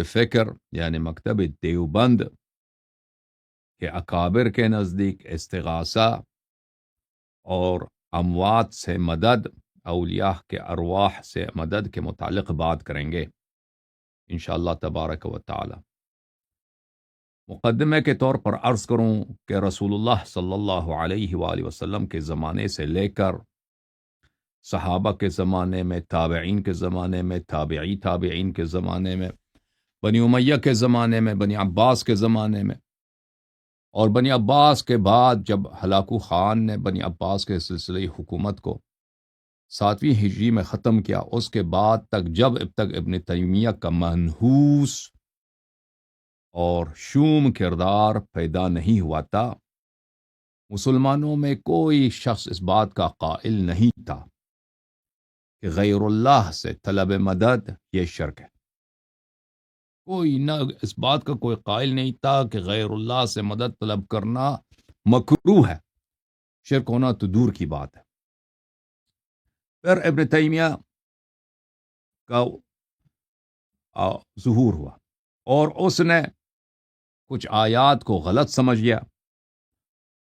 فکر یعنی مکتب دیوبند کے اکابر کے نزدیک استغاثہ اور اموات سے مدد، اولیاء کے ارواح سے مدد کے متعلق بات کریں گے انشاءاللہ تبارک و تعالی۔ مقدمے کے طور پر عرض کروں کہ رسول اللہ صلی اللہ علیہ وآلہ وسلم کے زمانے سے لے کر صحابہ کے زمانے میں، تابعین کے زمانے میں، تابعی تابعین کے زمانے میں، بنی امیہ کے زمانے میں، بنی عباس کے زمانے میں، اور بنی عباس کے بعد جب ہلاکو خان نے بنی عباس کے سلسلے حکومت کو 7ویں ہجری میں ختم کیا، اس کے بعد جب اب تک ابن تیمیہ کا منحوس اور شوم کردار پیدا نہیں ہوا تھا، مسلمانوں میں کوئی شخص اس بات کا قائل نہیں تھا کہ غیر اللہ سے طلب مدد یہ شرک ہے۔ کوئی نہ اس بات کا کوئی قائل نہیں تھا کہ غیر اللہ سے مدد طلب کرنا مکروہ ہے، شرک ہونا تو دور کی بات ہے۔ پھر ابن تیمیہ کا ظہور ہوا اور اس نے کچھ آیات کو غلط سمجھ گیا،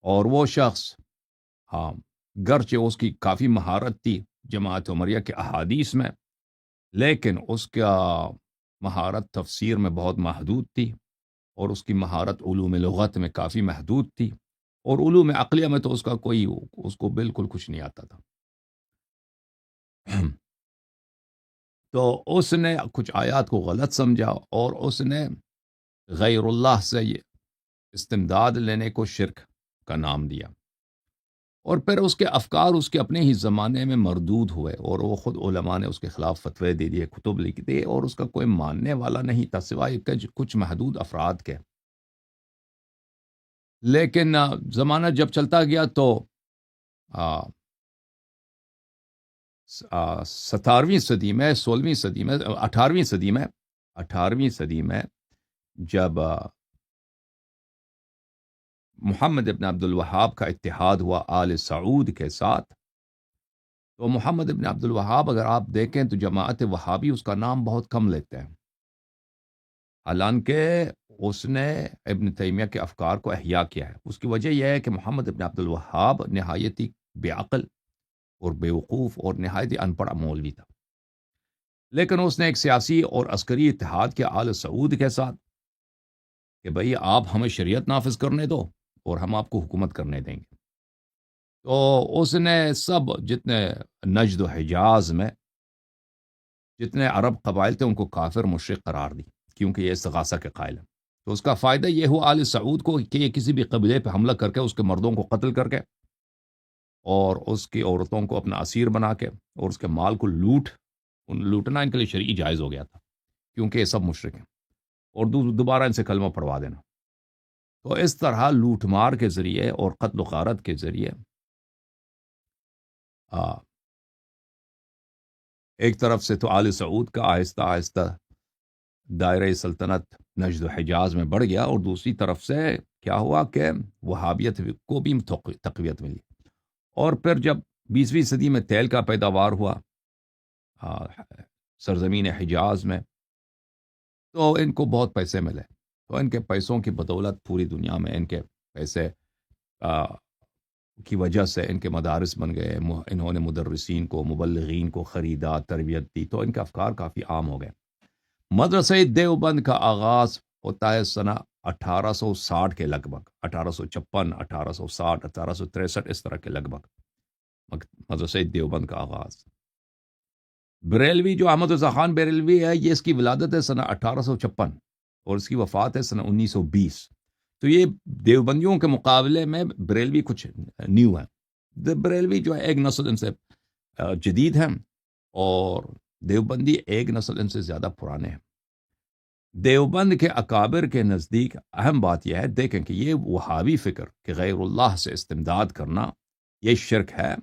اور وہ شخص گرچہ اس کی کافی مہارت تھی جماعت عمریہ کے احادیث میں، لیکن اس کا مہارت تفسیر میں بہت محدود تھی، اور اس کی مہارت علوم لغت میں کافی محدود تھی، اور علوم عقلیہ میں تو اس کو بالکل کچھ نہیں آتا تھا۔ تو اس نے کچھ آیات کو غلط سمجھا، اور اس نے غیر اللہ سے استمداد لینے کو شرک کا نام دیا، اور پھر اس کے افکار اس کے اپنے ہی زمانے میں مردود ہوئے، اور وہ خود علماء نے اس کے خلاف فتوے دے دیے، کتب لکھ دیے، اور اس کا کوئی ماننے والا نہیں تھا سوائے کچھ محدود افراد کے۔ لیکن زمانہ جب چلتا گیا تو 17ویں صدی میں، 16ویں صدی میں، 18ویں صدی میں جب محمد ابن عبد الوہاب کا اتحاد ہوا آل سعود کے ساتھ، تو محمد ابن عبد الوہاب اگر آپ دیکھیں تو جماعت وہابی اس کا نام بہت کم لیتے ہیں، حالانکہ اس نے ابن تیمیہ کے افکار کو احیاء کیا ہے۔ اس کی وجہ یہ ہے کہ محمد ابن عبد الوہاب نہایت ہی بے عقل اور بے وقوف اور نہایت ہی ان پڑھ مولوی تھا، لیکن اس نے ایک سیاسی اور عسکری اتحاد کیا آل سعود کے ساتھ کہ بھئی آپ ہمیں شریعت نافذ کرنے دو اور ہم آپ کو حکومت کرنے دیں گے۔ تو اس نے جتنے نجد و حجاز میں جتنے عرب قبائل تھے ان کو کافر مشرک قرار دی، کیونکہ یہ استغاثہ کے قائل ہیں۔ تو اس کا فائدہ یہ ہوا آل سعود کو کہ یہ کسی بھی قبیلے پہ حملہ کر کے اس کے مردوں کو قتل کر کے اور اس کی عورتوں کو اپنا اسیر بنا کے اور اس کے مال کو لوٹنا ان کے لیے شرعی جائز ہو گیا تھا، کیونکہ یہ سب مشرک ہیں، اور دوبارہ ان سے کلمہ پڑھوا دینا۔ تو اس طرح لوٹ مار کے ذریعے اور قتل و غارت کے ذریعے ایک طرف سے تو آل سعود کا آہستہ آہستہ دائرہ سلطنت نجد و حجاز میں بڑھ گیا، اور دوسری طرف سے کیا ہوا کہ وہابیت کو بھی تقویت ملی، اور پھر جب 20ویں صدی میں تیل کا پیداوار ہوا سرزمین حجاز میں، تو ان کو بہت پیسے ملے، تو ان کے پیسوں کی بدولت پوری دنیا میں ان کے پیسے کی وجہ سے ان کے مدارس بن گئے، انہوں نے مدرسین کو، مبلغین کو خریدا، تربیت دی، تو ان کے افکار کافی عام ہو گئے۔ مدرسہ دیوبند کا آغاز ہوتا ہے سنہ 1860 کے لگ بھگ، 1856، 1860، 1863 اس طرح کے لگ بھگ مدرسہ دیوبند کا آغاز۔ بریلوی جو احمد رضا خان بریلوی ہے، یہ اس کی ولادت ہے سنہ 1856 اور اس کی وفات ہے سنہ 1920۔ تو یہ دیوبندیوں کے مقابلے میں بریلوی کچھ نیو ہے۔ بریلوی جو ہے ایک نسل ان سے جدید ہیں، اور دیوبندی ایک نسل ان سے زیادہ پرانے ہیں۔ دیوبند کے اکابر کے نزدیک اہم بات یہ ہے، دیکھیں کہ یہ وہابی فکر کہ غیر اللہ سے استمداد کرنا یہ شرک ہے،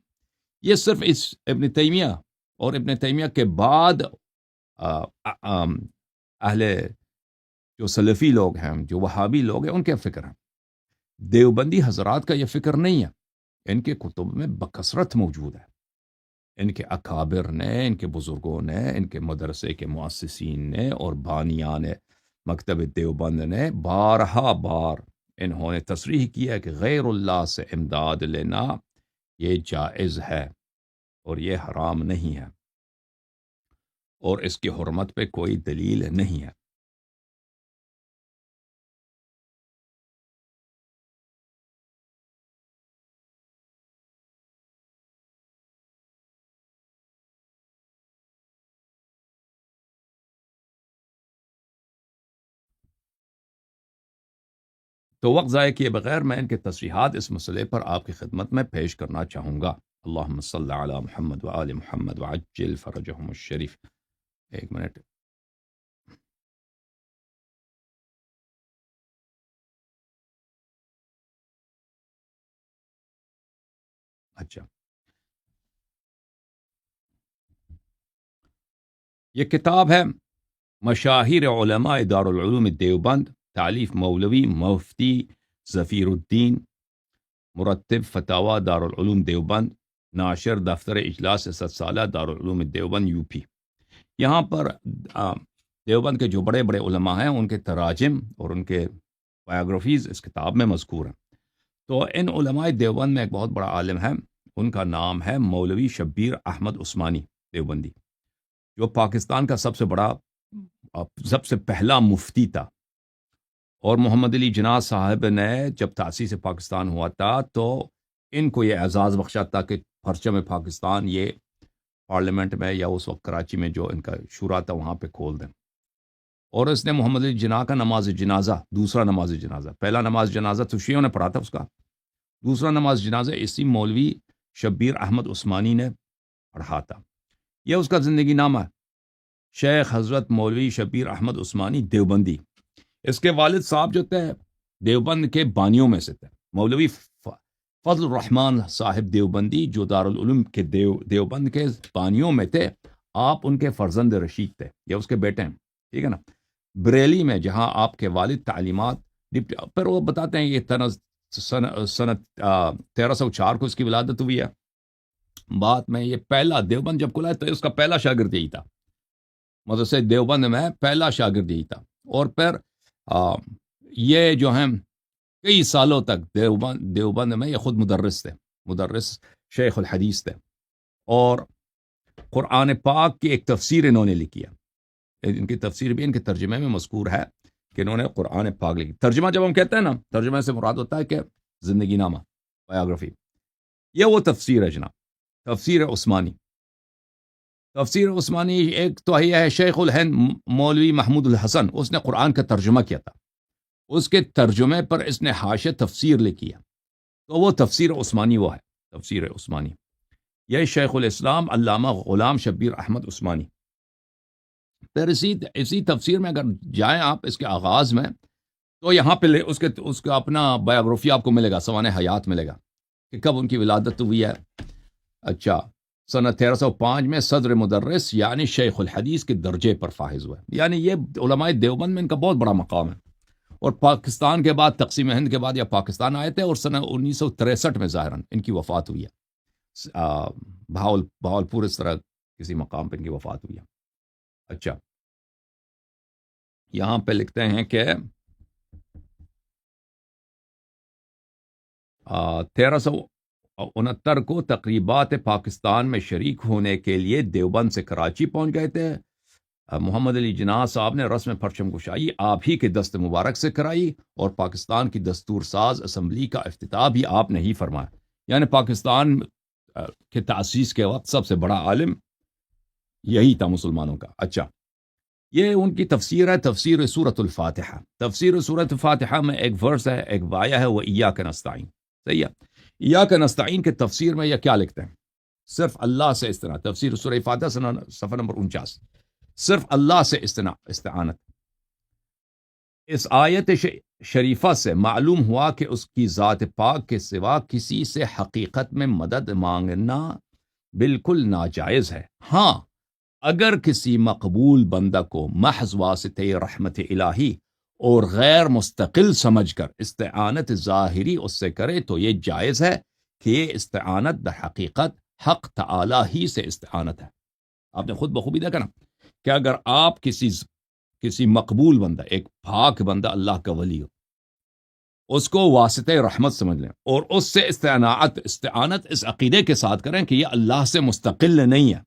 یہ صرف اس ابن تیمیہ اور ابن تیمیہ کے بعد اہل جو سلفی لوگ ہیں، جو وہابی لوگ ہیں، ان کے فکر ہیں۔ دیوبندی حضرات کا یہ فکر نہیں ہے، ان کے کتب میں بکثرت موجود ہے، ان کے اکابر نے، ان کے بزرگوں نے، ان کے مدرسے کے مؤسسین نے اور بانیان مکتب دیوبند نے بارہا بار انہوں نے تصریح کیا کہ غیر اللہ سے امداد لینا یہ جائز ہے اور یہ حرام نہیں ہے، اور اس کی حرمت پہ کوئی دلیل نہیں ہے۔ تو وقت ضائع کیے بغیر میں ان کے تصریحات اس مسئلے پر آپ کی خدمت میں پیش کرنا چاہوں گا۔ اللہم صلی علی محمد وآل محمد وعجل فرجہم الشریف۔ ایک منٹ۔ اچھا، یہ کتاب ہے مشاہیر علماء دارالعلوم دیوبند، تالیف مولوی مفتی ظفیر الدین، مرتب فتاوی دارالعلوم دیوبند، ناشر دفتر اجلاس 7 سالہ دارالعلوم دیوبند یو پی۔ یہاں پر دیوبند کے جو بڑے بڑے علماء ہیں ان کے تراجم اور ان کے بایوگرافیز اس کتاب میں مذکور ہیں۔ تو ان علماء دیوبند میں ایک بہت بڑا عالم ہے، ان کا نام ہے مولوی شبیر احمد عثمانی دیوبندی، جو پاکستان کا سب سے پہلا مفتی تھا۔ اور محمد علی جناح صاحب نے جب تاسیس پاکستان ہوا تھا تو ان کو یہ اعزاز بخشا تھا کہ پرچم پاکستان یہ پارلیمنٹ میں یا اس وقت کراچی میں جو ان کا شورا تھا وہاں پہ کھول دیں۔ اور اس نے محمد علی جناح کا نماز جنازہ، دوسرا نماز جنازہ، پہلا نماز جنازہ تو شیعوں نے پڑھا تھا، اس کا دوسرا نماز جنازہ اسی مولوی شبیر احمد عثمانی نے پڑھا تھا۔ یہ اس کا زندگی نامہ ہے، شیخ حضرت مولوی شبیر احمد عثمانی دیوبندی۔ اس کے والد صاحب جو تھے دیوبند کے بانیوں میں سے تھے، مولوی فضل الرحمان صاحب دیوبندی، جو دارالعلوم کے دیوبند کے بانیوں میں تھے۔ آپ ان کے فرزند رشید تھے، یہ اس کے بیٹے ہیں، ٹھیک ہے نا۔ بریلی میں جہاں آپ کے والد تعلیمات پھر وہ بتاتے ہیں یہ سنت 1304 کو اس کی ولادت ہوئی ہے۔ بعد میں یہ پہلا دیوبند جب کھلا تو اس کا پہلا شاگرد یہی تھا، مدرسے دیوبند میں پہلا شاگرد یہی تھا۔ اور پھر یہ جو ہیں کئی سالوں تک دیوبند میں یہ خود مدرس شیخ الحدیث تھے، اور قرآن پاک کی ایک تفسیر انہوں نے لکھی ہے۔ ان کی تفسیر بھی ان کے ترجمے میں مذکور ہے کہ انہوں نے قرآن پاک لکھی۔ ترجمہ جب ہم کہتے ہیں نا، ترجمے سے مراد ہوتا ہے کہ زندگی نامہ، بایوگرافی۔ یہ وہ تفسیر ہے جناب، تفسیر عثمانی۔ تفسیر عثمانی ایک تو ہے شیخ الہند مولوی محمود الحسن، اس نے قرآن کا ترجمہ کیا تھا، اس کے ترجمے پر اس نے حاشیہ تفسیر لکھی ہے، تو وہ تفسیر عثمانی وہ ہے، تفسیر عثمانی۔ یہ شیخ الاسلام علامہ غلام شبیر احمد عثمانی۔ پھر اسی تفسیر میں اگر جائیں آپ اس کے آغاز میں، تو یہاں پہ اس کا اپنا بایوگرافی آپ کو ملے گا، سوانح حیات ملے گا کہ کب ان کی ولادت ہوئی ہے۔ اچھا، سنہ 1305 میں صدر مدرس یعنی شیخ الحدیث کے درجے پر فائز ہوئے، یعنی یہ علماء دیوبند میں ان کا بہت بڑا مقام ہے۔ اور پاکستان کے بعد، تقسیم ہند کے بعد یہ پاکستان آئے تھے، اور سنہ 1963 میں ظاہراً ان کی وفات ہوئی ہے، بہاولپور اس طرح کسی مقام پہ ان کی وفات ہوئی ہے۔ اچھا، یہاں پہ لکھتے ہیں کہ 1369 کو تقریبات پاکستان میں شریک ہونے کے لیے دیوبند سے کراچی پہنچ گئے تھے۔ محمد علی جناح صاحب نے رسم پرچم کشائی آپ ہی کے دست مبارک سے کرائی، اور پاکستان کی دستور ساز اسمبلی کا افتتاح بھی آپ نے ہی فرمایا۔ یعنی پاکستان کے تاسیس کے وقت سب سے بڑا عالم یہی تھا مسلمانوں کا۔ اچھا، یہ ان کی تفسیر ہے، تفسیر سورۃ الفاتحہ۔ تفسیر سورۃ الفاتحہ میں ایک ورس ہے، ایک آیہ ہے، وہ ایاک نستعین، صحیح ہے۔ ایاک نستعین کے تفسیر میں یہ کیا لکھتے ہیں؟ صرف اللہ سے استعانت، تفسیر سورہ فاتحہ صفحہ نمبر 49، صرف اللہ سے استعانت۔ اس آیت شریفہ سے معلوم ہوا کہ اس کی ذات پاک کے سوا کسی سے حقیقت میں مدد مانگنا بالکل ناجائز ہے۔ ہاں، اگر کسی مقبول بندہ کو محض واسطے رحمت الہی اور غیر مستقل سمجھ کر استعانت ظاہری اس سے کرے تو یہ جائز ہے کہ یہ استعانت در حقیقت حق تعالی ہی سے استعانت ہے۔ آپ نے خود بخوبی دیکھا نا کہ اگر آپ کسی کسی مقبول بندہ، ایک پاک بندہ اللہ کا ولی ہو، اس کو واسطہ رحمت سمجھ لیں، اور اس سے استعانت اس عقیدے کے ساتھ کریں کہ یہ اللہ سے مستقل نہیں ہے،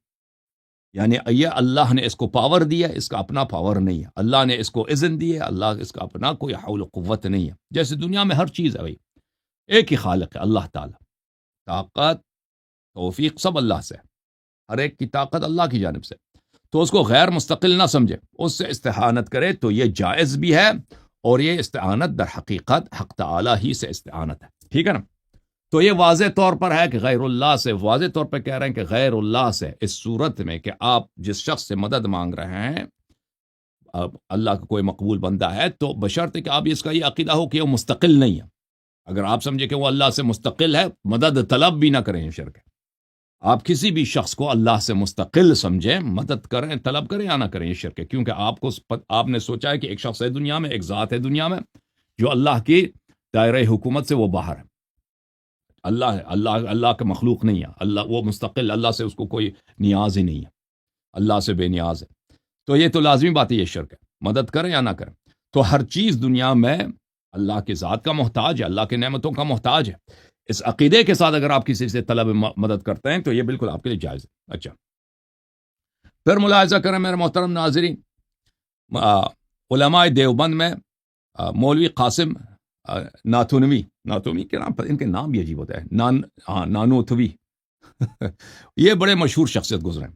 یعنی یہ اللہ نے اس کو پاور دیا، اس کا اپنا پاور نہیں ہے، اللہ نے اس کو اذن دی ہے، اللہ اس کا اپنا کوئی حول و قوت نہیں ہے۔ جیسے دنیا میں ہر چیز ہے بھائی، ایک ہی خالق ہے اللہ تعالیٰ، طاقت توفیق سب اللہ سے، ہر ایک کی طاقت اللہ کی جانب سے، تو اس کو غیر مستقل نہ سمجھے، اس سے استعانت کرے تو یہ جائز بھی ہے، اور یہ استعانت در حقیقت حق تعالیٰ ہی سے استعانت ہے، ٹھیک ہے نا؟ تو یہ واضح طور پر ہے کہ غیر اللہ سے، واضح طور پر کہہ رہے ہیں کہ غیر اللہ سے، اس صورت میں کہ آپ جس شخص سے مدد مانگ رہے ہیں، اب اللہ کا کوئی مقبول بندہ ہے، تو بشرط کہ آپ اس کا یہ عقیدہ ہو کہ وہ مستقل نہیں ہے۔ اگر آپ سمجھے کہ وہ اللہ سے مستقل ہے، مدد طلب بھی نہ کریں، یہ شرک ہے۔ آپ کسی بھی شخص کو اللہ سے مستقل سمجھیں، مدد کریں، طلب کریں یا نہ کریں، یہ شرک ہے، کیونکہ آپ نے سوچا ہے کہ ایک شخص ہے دنیا میں، ایک ذات ہے دنیا میں جو اللہ کی دائرہ حکومت سے وہ باہر ہے، اللہ ہے، اللہ کا مخلوق نہیں ہے، اللہ وہ مستقل، اللہ سے اس کو کوئی نیاز ہی نہیں ہے، اللہ سے بے نیاز ہے، تو یہ تو لازمی بات ہے، یہ شرک ہے، مدد کریں یا نہ کریں۔ تو ہر چیز دنیا میں اللہ کی ذات کا محتاج ہے، اللہ کی نعمتوں کا محتاج ہے، اس عقیدے کے ساتھ اگر آپ کسی سے طلب مدد کرتے ہیں تو یہ بالکل آپ کے لیے جائز ہے۔ اچھا، پھر ملاحظہ کریں میرے محترم ناظرین، علماء دیوبند میں مولوی قاسم ناتونوی کے نام پر، ان کے نام بھی عجیب ہوتا ہے، نانوتوی یہ بڑے مشہور شخصیت گزرے ہیں۔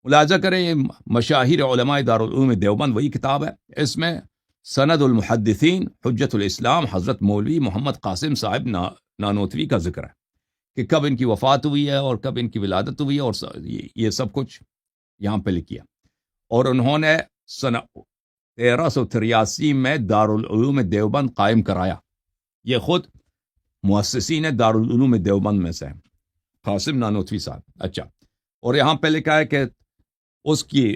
ملاحظہ کریں، یہ مشاہیر علماء دارالعلوم دیوبند وہی کتاب ہے، اس میں سند المحدثین حجت الاسلام حضرت مولوی محمد قاسم صاحب نانوتوی کا ذکر ہے کہ کب ان کی وفات ہوئی ہے اور کب ان کی ولادت ہوئی ہے، اور یہ سب کچھ یہاں پہ لکھیا، اور انہوں نے سن 1383 میں دارالعلوم دیوبند قائم کرایا، یہ خود مؤسسین دارالعلوم دیوبند میں سے ہیں، قاسم نانوتوی صاحب۔ اچھا، اور یہاں پہ لکھا ہے کہ اس کی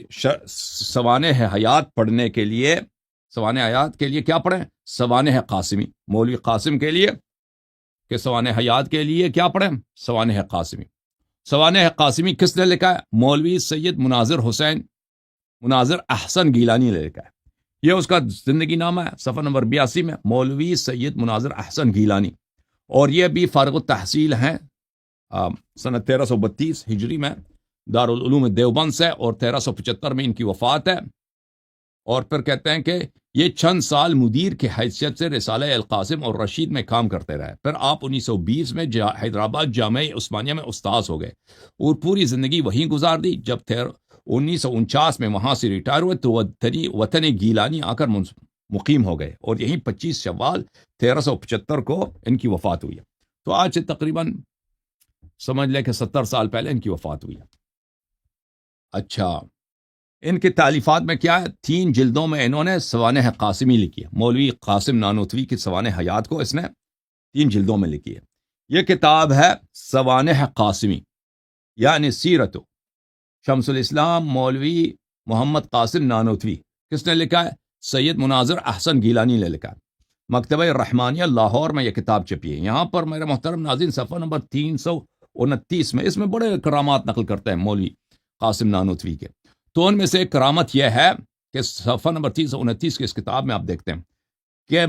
سوانح حیات پڑھنے کے لیے، سوانح حیات کے لیے کیا پڑھیں؟ سوانح قاسمی، مولوی قاسم کے لیے کہ سوانح حیات کے لیے کیا پڑھیں؟ سوانح قاسمی۔ سوانح قاسمی کس نے لکھا ہے؟ مولوی سید مناظر احسن گیلانی نے لکھا ہے، یہ اس کا زندگی نامہ ہے، صفحہ نمبر 82 میں، مولوی سید مناظر احسن گیلانی، اور یہ بھی فارغ التحصیل ہیں سنہ 1332 ہجری میں دارالعلوم دیوبند سے، اور 1375 میں ان کی وفات ہے۔ اور پھر کہتے ہیں کہ یہ چند سال مدیر کی حیثیت سے رسالہ القاسم اور رشید میں کام کرتے رہے، پھر آپ 1920 میں حیدرآباد جامعہ عثمانیہ میں استاذ ہو گئے، اور پوری زندگی وہیں گزار دی۔ جب 1949 میں وہاں سے ریٹائر ہوئے تو وطن گیلانی آ کر مقیم ہو گئے، اور یہیں 25 شوال 1375 کو ان کی وفات ہوئی ہے۔ تو آج سے تقریباً سمجھ لیں کہ 70 سال پہلے ان کی وفات ہوئی ہے۔ اچھا، ان کے تالیفات میں کیا ہے؟ 3 جلدوں میں انہوں نے سوانح قاسمی لکھی ہے، مولوی قاسم نانوتوی کی سوانح حیات کو اس نے 3 جلدوں میں لکھی ہے۔ یہ کتاب ہے سوانح قاسمی، یعنی سیرت شمس الاسلام مولوی محمد قاسم نانوتوی۔ کس نے لکھا ہے؟ سید مناظر احسن گیلانی نے لکھا ہے۔ مکتبہ رحمانیہ لاہور میں یہ کتاب چھپی ہے۔ یہاں پر میرے محترم ناظرین صفحہ نمبر 329 میں اس میں بڑے کرامات نقل کرتے ہیں مولوی قاسم نانوتوی کے، تو ان میں سے ایک کرامت یہ ہے کہ صفحہ نمبر 329 کی اس کتاب میں آپ دیکھتے ہیں کہ